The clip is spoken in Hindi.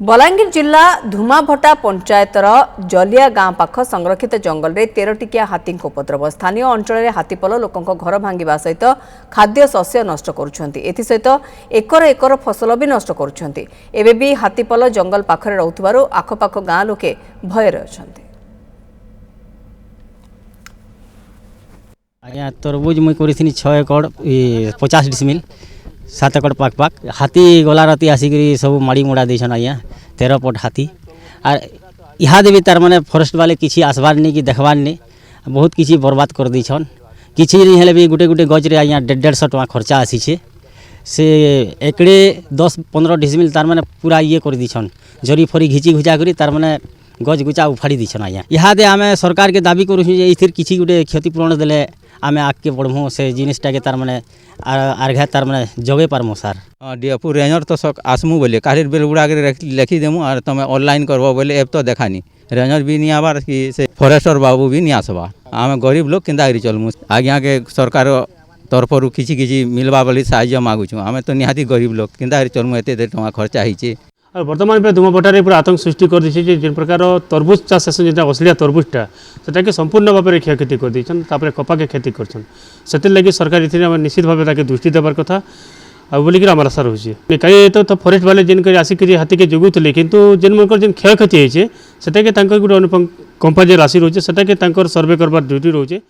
बलांगीर जिला धुमाभटा पंचायतर जलिया गाँ पाख संरक्षित जंगल में 13 टिकिया हाथी उपद्रव स्थानीय अंचल में हाथीपल लोकों घर भांगा सहित खाद्य शस्य नष्ट करुँच एकर एकर फसल भी नष्ट करुँच एवं भी हाथीपल जंगल पाखरे रहूथिबारु आखपाख गाँ लोके भयर अछंती। आज्ञा तरबुज मुई करी 6 एकड़ 50 डिसमिल 7 एकड़ पाक पाक हाथी गला राति आसिक सब माड़ी मुड़ा देछन आज्ञा 13 पट हाथी आर इहादे भी तार माने फॉरेस्ट वाले किसी आसबार नहीं कि देखबार नहीं बहुत किसी बर्बाद कर देछन किसी नहीं हेले भी गुटे गुटे गज रे आज्ञा 150 टका खर्चा आसीछे से एकड़े 10-15 डिसमिल तार माने पूरा ये कर दीछन जरी फरी घिची घुचा करी तार माने गज गुचा उफाड़ी दीछन आज्ञा इहादे आमे सरकार के दाबी करूँ जे इथिर किसी गुटे क्षतिपूरण देले आमे आगे बढ़मु से जिनिसटा के तार माने आर्घा तार माने जगे पारमु सार डीएफओ रेंजर तो सब आसमु बोले कारिर बेल उड़ा के लिखी देमु और तुम ऑनलाइन करबो बोले एप तो देखानी रेंजर भी नहीं आबार कि से फॉरेस्टर बाबू भी नहीं आसबा आमे गरीब लोग केंदा करी चलमु आज्ञा के सरकार तरफरु किछि किछि मिलबा बोली साहाय्य मागुछु आमे तो निहाती गरीब लोग केंदा करी चलमु एते टका खर्चा हिचे और बर्तमान पे धुमाभटा पूरा आतंक सृष्टि कर दी जिन प्रकार तरबुज चाष जो असलिया तरबुजटा से संपूर्ण भाव में क्षयक्षति कर देछन तापर कपा के खेती कर लगी सरकार इतने निश्चित भाव दृष्टि देवार कथा बोलिक आम आशा रोचे कहीं तो फॉरेस्ट वाले जिन आसिक हाथी के जगुले किंतु जिन मन जिन क्षयक्षति होते गोटे कंपानी राशि रोचे सर्वे करवार ड्यूटी रोचे।